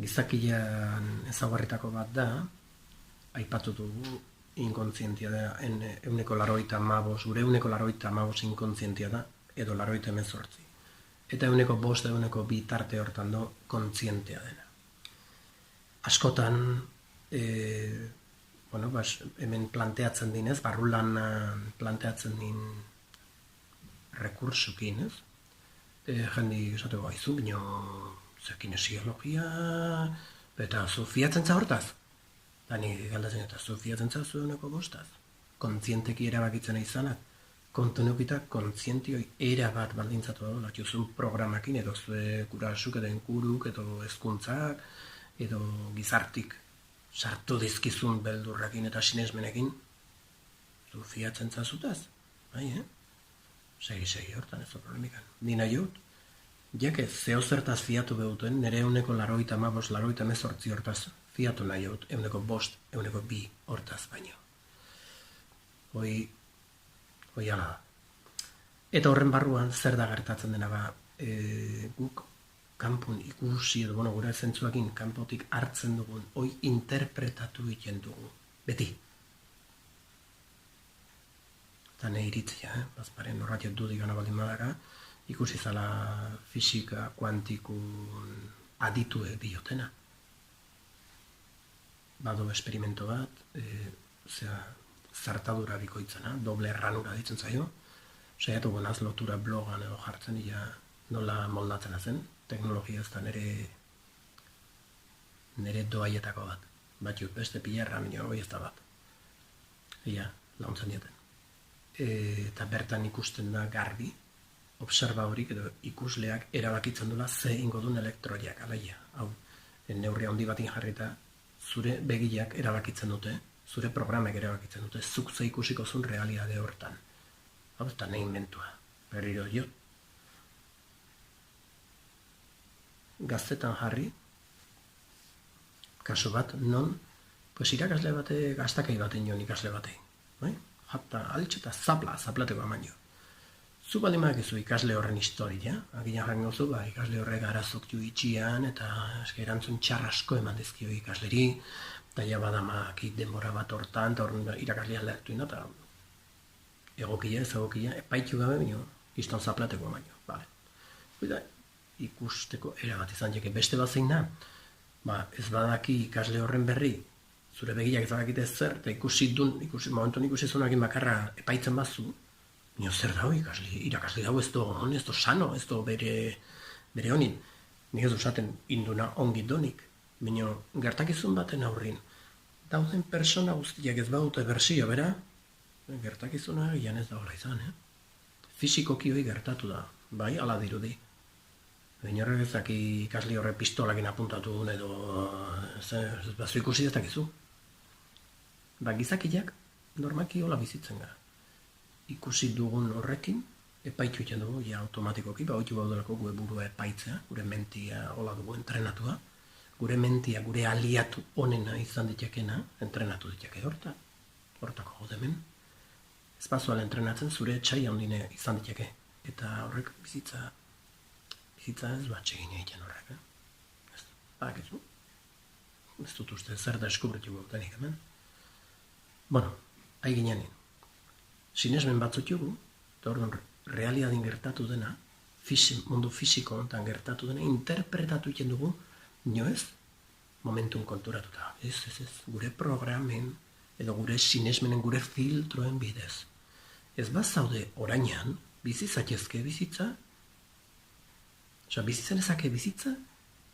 Gizakian ezaugarritako bat da, aipatu dugu inkontzientia da, euneko laroita amabos, gure euneko laroita amabos inkontzientia da, edo laroita emezortzi. Eta euneko bost, euneko bi tarte hortan do, kontzientea dena. Askotan, hemen planteatzen dinez, barrulan planteatzen din rekursukin, ez? Jendi esateko gaizu, bino, kinesiologia, eta zu fiatzen za hortaz? Da ni galdatzen eta zu fiatzen za zueneko bostaz? Kontzienteki erabakitzen izanak, kontenukita kontzientioi erabat baldintzatu da, jozun programakin, edo zue kurasuk, edo enkuruk, edo hezkuntzak, edo gizartik sartu dizkizun beldurrakin eta sinesmenekin, zu fiatzen za zutaz? Bai, Segi hortan ez da problemikan. Dina jut, jake zeo zertaz fiatu behuten, nire euneko laroita amabos, laroita emezortzi hortaz fiatu nahi jut, euneko bost, euneko bi hortaz baino. Hoi ala da. Eta horren barruan zer da gertatzen dena ba, guk kanpun ikusi edo, gure zentzuakin kanpotik hartzen dugun, hoi interpretatu egiten dugu, beti. Eta nahi iritzia, bazparen horratiet dudik gana baldin badara, ikusi zala fisika kuantikun aditue biotena. Bado esperimento bat, zartadura bikoitzena, doble erranura ditzen zaio, saiatu gonaz lotura blogan edo jartzen, nola moldatzen zen, teknologia ez da nire doaietako bat. Batxut, beste pilarra, hoi ez da bat. Launtzen dieten. Eta bertan ikusten da garbi, observa horik edo ikusleak erabakitzen dula ze ingo duen elektroiak, alaia. Hau, neurri handi batin jarrita, zure begiak erabakitzen dute, zure programek erabakitzen dute, zuk ze ikusiko zuen realitate hortan. Hau, ez da nahi inventua, berriro jo. Gaztetan jarri, kasu bat, non, irakasle bate, gaztakai baten joan ikasle batei, bai? Hata altxe eta zaplateko aman jo. Zu baldin badakizu ikasle horren historia, agian jango zu, ikasle horrek arazok ju itxian, eta erantzun txarrasko eman dizkio ikasleri, eta ja badamak denbora bat hortan, eta horren irakaslea lertu ina, eta egokia, ez egokia, epaitu gabe, bino, izton zaplateko aman jo. Bale. Ikusteko erabat izan jake beste bat zein da, ez badaki ikasle horren berri, zure begiak ez badakite zer, eta momentuan ikusi zunakin bakarra epaitzen bazu, nio zer dago irakasle dago ez do sano, ez do bere honin. Nik ez usaten induna ongi donik, bino gertakizun baten aurrin, dauden persona guztiak ez badute bersio, bera, gertakizuna gian ez da hola izan, Fizikoki hori gertatu da, bai, ala dirudi. Baina horrek ezak ikasli horre pistolakin apuntatu duen edo bazu ikusi ez dakizu. Gizakiak normalki hola bizitzen gara. Ikusi dugun horrekin, epaitu egiten dugu, automatikoki, oitu baudelako gure burua epaitzea, gure mentia hola dugu entrenatua, gure mentia, gure aliatu onena izan ditekena, entrenatu diteke hortako godemen. Ez bazuala entrenatzen zure etxai handine izan diteke, eta horrek bizitza ez bat egin egiten horrek, badakizu. Ez dut uste zer da eskubritu gautanik hemen. Hai ginean. Sinesmen batzut jugu, eta orduan realiadin gertatu dena, mundu fisiko honetan gertatu dena, interpretatu egiten dugu, nio ez, momentun konturatuta. Ez, gure programen, edo gure sinesmenen, gure filtroen bidez. Ez bat zaude orainan, bizitzatezke bizitza, bizitzen ezake bizitza,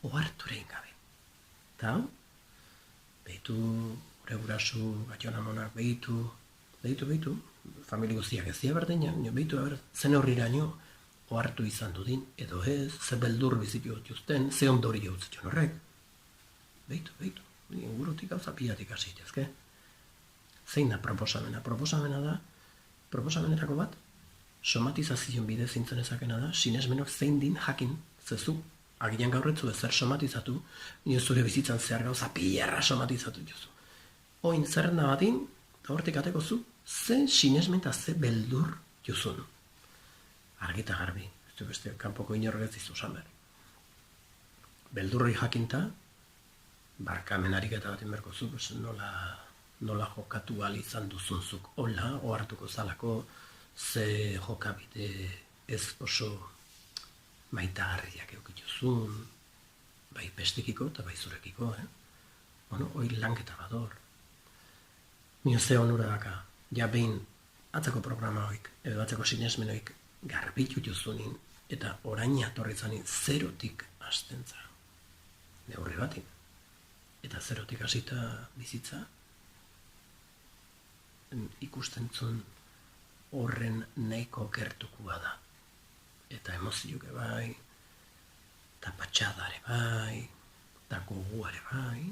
oharturein gabe. Eta hau, behitu, gure gurasu, gationamonak, behitu, famili guztiak ez dira berdenean, behitu, zen horriraino, ohartu izan dudin, edo ez, ze beldur bizitu jutuzten, ze ondori jautzitzen horrek. Behitu, ingurutik gauza piatik hasitezke. Zein da proposamena? Proposamenetako bat, somatizazioen bidez zintzen ezakena da, sinesmenok zein din jakin, zezu, agian gaurretzu ezer somatizatu, nio zure bizitzan zehar gauza pilarra somatizatu jozu. Oin zerrenda batin, eta hortik ateko zu, ze sinesmen eta ze beldur jozun. Argita garbi, ez du beste kanpoko inorrek ez dizu samer. Beldurri jakinta, barkamenarik eta bat inberko zu, nola jokatu ahal izan duzunzuk hola, ohartuko zalako, ze jokabide ez oso maitagarriak eukituzun, bai bestekiko eta bai zurekiko, hoi lanketa bador. Nio ze onura daka, ja behin atzako programa hoik, edo atzako sinesmen hoik garbitu juzunin, eta orain atorri zanin zerotik hastentza. Neurri batin. Eta zerotik hasita bizitza, ikusten zuen horren nahiko gertukua da. Eta emozioke bai, eta patxadare bai, eta goguare bai,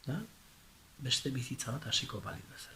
da? Beste bizitza bat hasiko balit bezala.